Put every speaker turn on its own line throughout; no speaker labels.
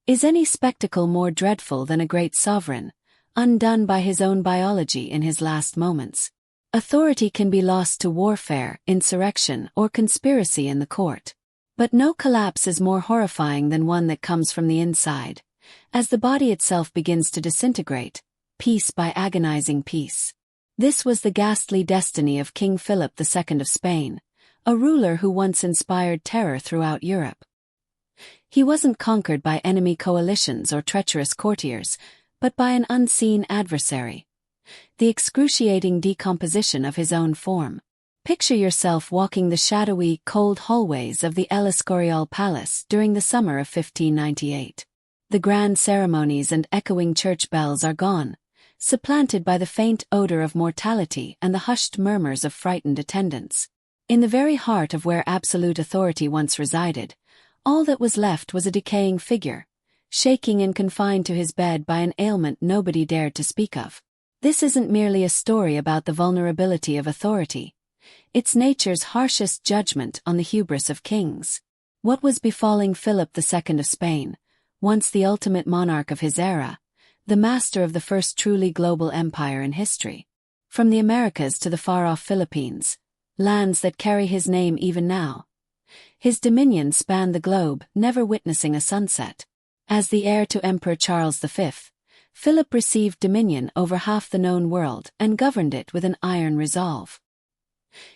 Is any spectacle more dreadful than a great sovereign, undone by his own biology in his last moments? Authority can be lost to warfare, insurrection, or conspiracy in the court. But no collapse is more horrifying than one that comes from the inside, as the body itself begins to disintegrate, piece by agonizing piece. This was the ghastly destiny of King Philip II of Spain, a ruler who once inspired terror throughout Europe. He wasn't conquered by enemy coalitions or treacherous courtiers, but by an unseen adversary: the excruciating decomposition of his own form. Picture yourself walking the shadowy, cold hallways of the Escorial Palace during the summer of 1598. The grand ceremonies and echoing church bells are gone, supplanted by the faint odor of mortality and the hushed murmurs of frightened attendants. In the very heart of where absolute authority once resided, all that was left was a decaying figure, shaking and confined to his bed by an ailment nobody dared to speak of. This isn't merely a story about the vulnerability of authority. It's nature's harshest judgment on the hubris of kings. What was befalling Philip II of Spain, once the ultimate monarch of his era, the master of the first truly global empire in history? From the Americas to the far-off Philippines, lands that carry his name even now, his dominions spanned the globe, never witnessing a sunset. As the heir to Emperor Charles V, Philip received dominion over half the known world and governed it with an iron resolve.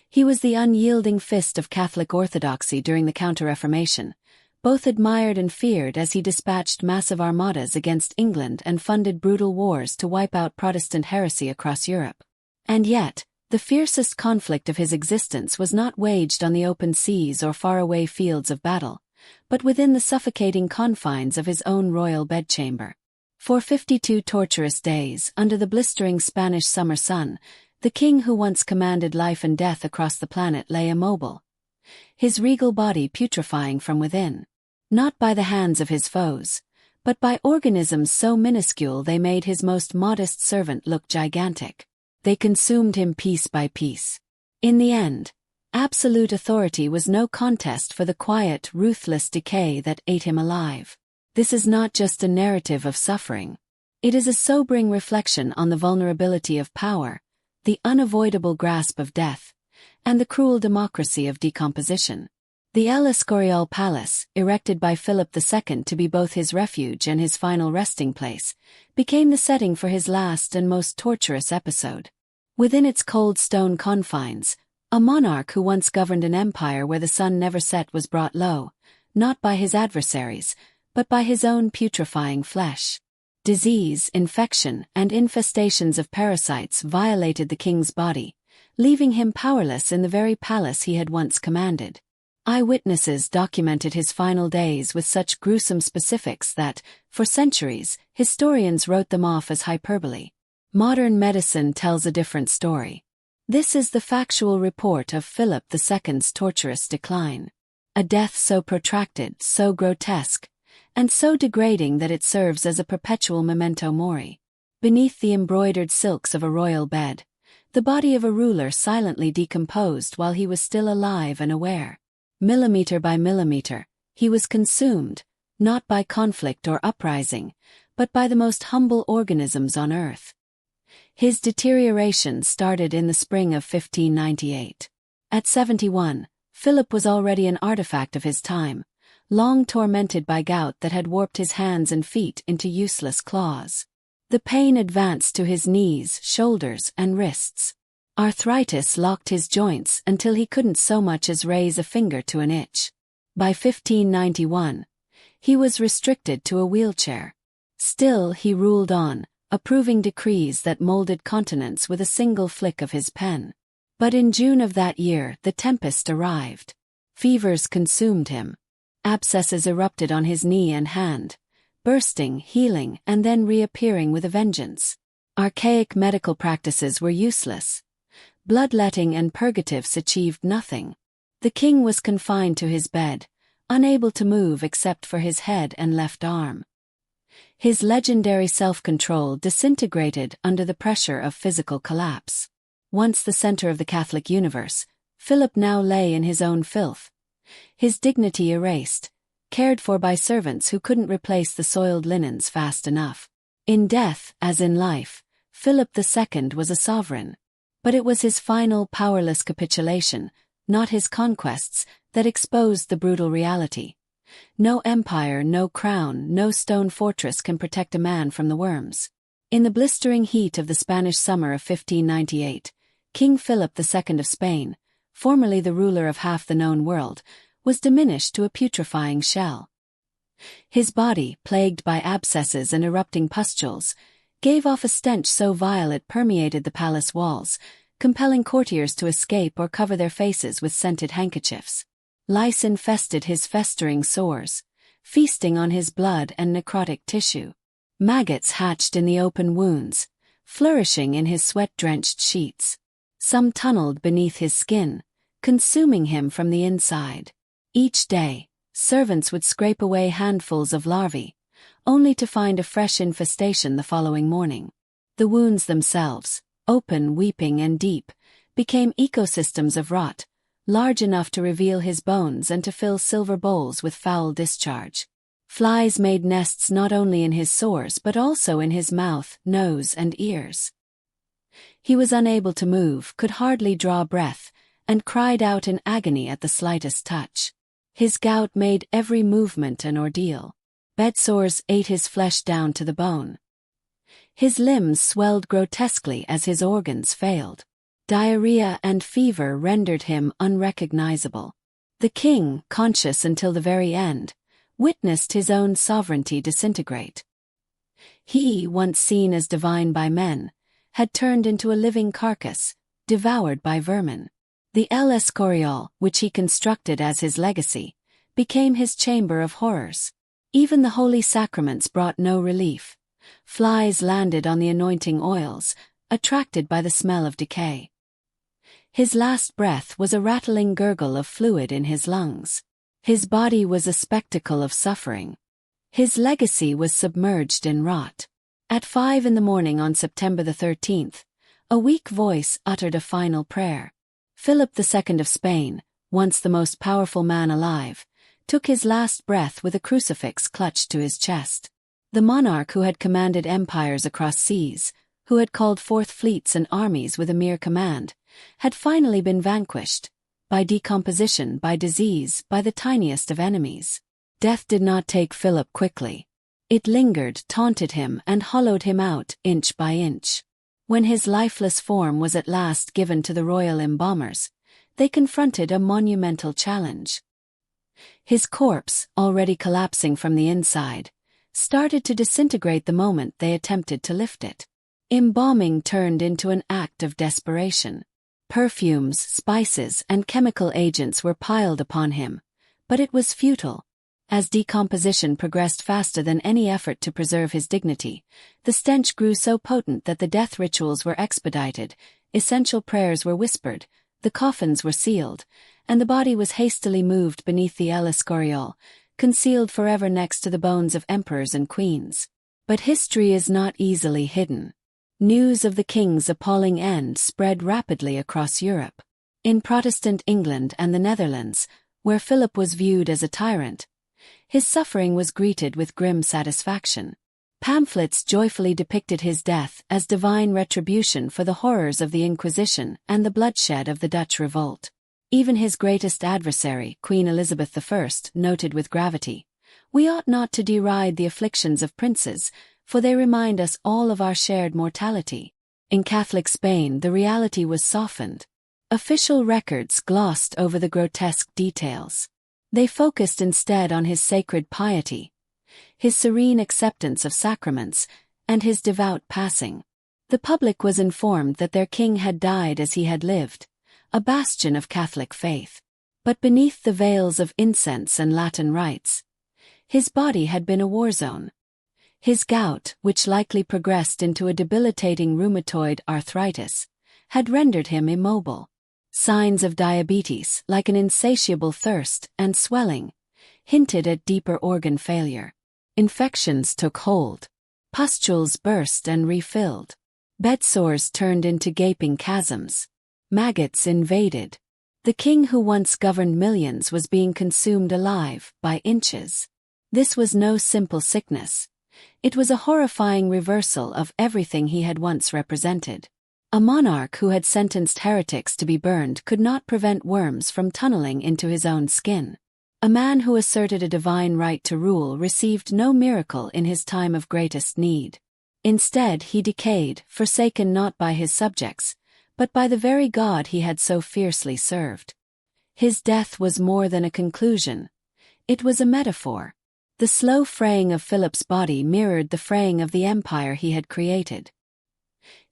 He was the unyielding fist of Catholic orthodoxy during the Counter-Reformation, both admired and feared as he dispatched massive armadas against England and funded brutal wars to wipe out Protestant heresy across Europe. And yet, the fiercest conflict of his existence was not waged on the open seas or faraway fields of battle, but within the suffocating confines of his own royal bedchamber. For 52 torturous days, under the blistering Spanish summer sun, the king who once commanded life and death across the planet lay immobile, his regal body putrefying from within. Not by the hands of his foes, but by organisms so minuscule they made his most modest servant look gigantic. They consumed him piece by piece. In the end, absolute authority was no contest for the quiet, ruthless decay that ate him alive. This is not just a narrative of suffering. It is a sobering reflection on the vulnerability of power, the unavoidable grasp of death, and the cruel democracy of decomposition. The El Escorial Palace, erected by Philip II to be both his refuge and his final resting place, became the setting for his last and most torturous episode. Within its cold stone confines, a monarch who once governed an empire where the sun never set was brought low, not by his adversaries, but by his own putrefying flesh. Disease, infection, and infestations of parasites violated the king's body, leaving him powerless in the very palace he had once commanded. Eyewitnesses documented his final days with such gruesome specifics that, for centuries, historians wrote them off as hyperbole. Modern medicine tells a different story. This is the factual report of Philip II's torturous decline. A death so protracted, so grotesque, and so degrading that it serves as a perpetual memento mori. Beneath the embroidered silks of a royal bed, the body of a ruler silently decomposed while he was still alive and aware. Millimeter by millimeter, he was consumed, not by conflict or uprising, but by the most humble organisms on earth. His deterioration started in the spring of 1598. At 71, Philip was already an artifact of his time, long tormented by gout that had warped his hands and feet into useless claws. The pain advanced to his knees, shoulders, and wrists. Arthritis locked his joints until he couldn't so much as raise a finger to an itch. By 1591, he was restricted to a wheelchair. Still he ruled on, approving decrees that molded continents with a single flick of his pen. But in June of that year the tempest arrived. Fevers consumed him. Abscesses erupted on his knee and hand, bursting, healing, and then reappearing with a vengeance. Archaic medical practices were useless. Bloodletting and purgatives achieved nothing. The king was confined to his bed, unable to move except for his head and left arm. His legendary self-control disintegrated under the pressure of physical collapse. Once the center of the Catholic universe, Philip now lay in his own filth. His dignity erased, cared for by servants who couldn't replace the soiled linens fast enough. In death, as in life, Philip II was a sovereign. But it was his final powerless capitulation, not his conquests, that exposed the brutal reality. No empire, no crown, no stone fortress can protect a man from the worms. In the blistering heat of the Spanish summer of 1598, King Philip II of Spain, formerly the ruler of half the known world, was diminished to a putrefying shell. His body, plagued by abscesses and erupting pustules, gave off a stench so vile it permeated the palace walls, compelling courtiers to escape or cover their faces with scented handkerchiefs. Lice infested his festering sores, feasting on his blood and necrotic tissue. Maggots hatched in the open wounds, flourishing in his sweat-drenched sheets. Some tunneled beneath his skin, consuming him from the inside. Each day, servants would scrape away handfuls of larvae, only to find a fresh infestation the following morning. The wounds themselves, open, weeping, and deep, became ecosystems of rot, large enough to reveal his bones and to fill silver bowls with foul discharge. Flies made nests not only in his sores but also in his mouth, nose, and ears. He was unable to move, could hardly draw breath, and cried out in agony at the slightest touch. His gout made every movement an ordeal. Bedsores ate his flesh down to the bone. His limbs swelled grotesquely as his organs failed. Diarrhea and fever rendered him unrecognizable. The king, conscious until the very end, witnessed his own sovereignty disintegrate. He, once seen as divine by men, had turned into a living carcass, devoured by vermin. The Escorial, which he constructed as his legacy, became his chamber of horrors. Even the holy sacraments brought no relief. Flies landed on the anointing oils, attracted by the smell of decay. His last breath was a rattling gurgle of fluid in his lungs. His body was a spectacle of suffering. His legacy was submerged in rot. At 5 a.m. on September 13th, a weak voice uttered a final prayer. Philip II of Spain, once the most powerful man alive, took his last breath with a crucifix clutched to his chest. The monarch who had commanded empires across seas, who had called forth fleets and armies with a mere command, had finally been vanquished, by decomposition, by disease, by the tiniest of enemies. Death did not take Philip quickly. It lingered, taunted him, and hollowed him out, inch by inch. When his lifeless form was at last given to the royal embalmers, they confronted a monumental challenge. His corpse, already collapsing from the inside, started to disintegrate the moment they attempted to lift it. Embalming turned into an act of desperation. Perfumes, spices, and chemical agents were piled upon him, but it was futile. As decomposition progressed faster than any effort to preserve his dignity, the stench grew so potent that the death rituals were expedited, essential prayers were whispered, the coffins were sealed, and the body was hastily moved beneath the Escorial, concealed forever next to the bones of emperors and queens. But history is not easily hidden. News of the king's appalling end spread rapidly across Europe. In Protestant England and the Netherlands, where Philip was viewed as a tyrant, his suffering was greeted with grim satisfaction. Pamphlets joyfully depicted his death as divine retribution for the horrors of the Inquisition and the bloodshed of the Dutch revolt. Even his greatest adversary, Queen Elizabeth I, noted with gravity, "We ought not to deride the afflictions of princes, for they remind us all of our shared mortality." In Catholic Spain the reality was softened. Official records glossed over the grotesque details. They focused instead on his sacred piety, his serene acceptance of sacraments, and his devout passing. The public was informed that their king had died as he had lived, a bastion of Catholic faith. But beneath the veils of incense and Latin rites, his body had been a war zone. His gout, which likely progressed into a debilitating rheumatoid arthritis, had rendered him immobile. Signs of diabetes, like an insatiable thirst and swelling, hinted at deeper organ failure. Infections took hold. Pustules burst and refilled. Bedsores turned into gaping chasms. Maggots invaded. The king who once governed millions was being consumed alive by inches. This was no simple sickness. It was a horrifying reversal of everything he had once represented. A monarch who had sentenced heretics to be burned could not prevent worms from tunneling into his own skin. A man who asserted a divine right to rule received no miracle in his time of greatest need. Instead, he decayed, forsaken not by his subjects, but by the very God he had so fiercely served. His death was more than a conclusion. It was a metaphor. The slow fraying of Philip's body mirrored the fraying of the empire he had created.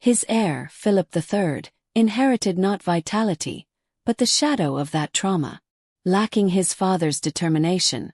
His heir, Philip III, inherited not vitality, but the shadow of that trauma. Lacking his father's determination,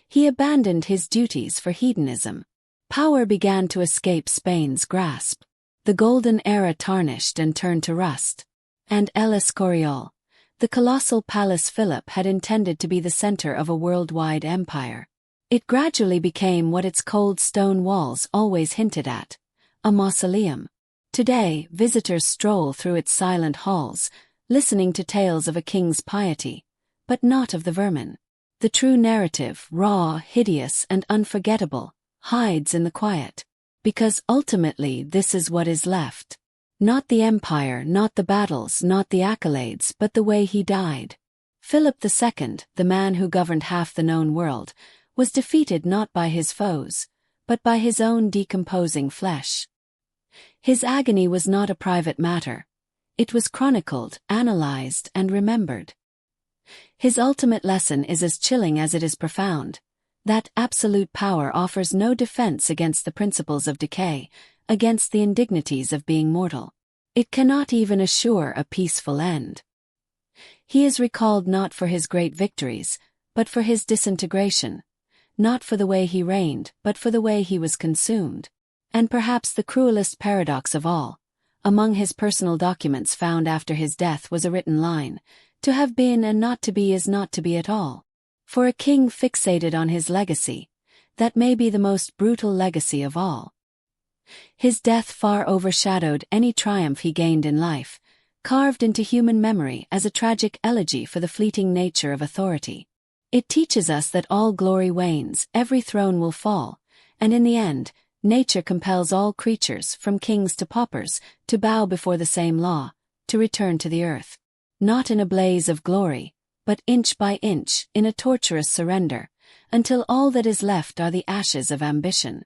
he abandoned his duties for hedonism. Power began to escape Spain's grasp. The golden era tarnished and turned to rust. And El Escorial, the colossal palace Philip had intended to be the center of a worldwide empire. It gradually became what its cold stone walls always hinted at, a mausoleum. Today, visitors stroll through its silent halls, listening to tales of a king's piety, but not of the vermin. The true narrative, raw, hideous, and unforgettable, hides in the quiet. Because ultimately this is what is left. Not the empire, not the battles, not the accolades, but the way he died. Philip II, the man who governed half the known world, was defeated not by his foes, but by his own decomposing flesh. His agony was not a private matter. It was chronicled, analyzed, and remembered. His ultimate lesson is as chilling as it is profound. That absolute power offers no defense against the principles of decay, against the indignities of being mortal. It cannot even assure a peaceful end. He is recalled not for his great victories, but for his disintegration. Not for the way he reigned, but for the way he was consumed. And perhaps the cruelest paradox of all, among his personal documents found after his death was a written line, "To have been and not to be is not to be at all." For a king fixated on his legacy, that may be the most brutal legacy of all. His death far overshadowed any triumph he gained in life, carved into human memory as a tragic elegy for the fleeting nature of authority. It teaches us that all glory wanes, every throne will fall, and in the end, nature compels all creatures, from kings to paupers, to bow before the same law, to return to the earth. Not in a blaze of glory, but inch by inch, in a torturous surrender, until all that is left are the ashes of ambition.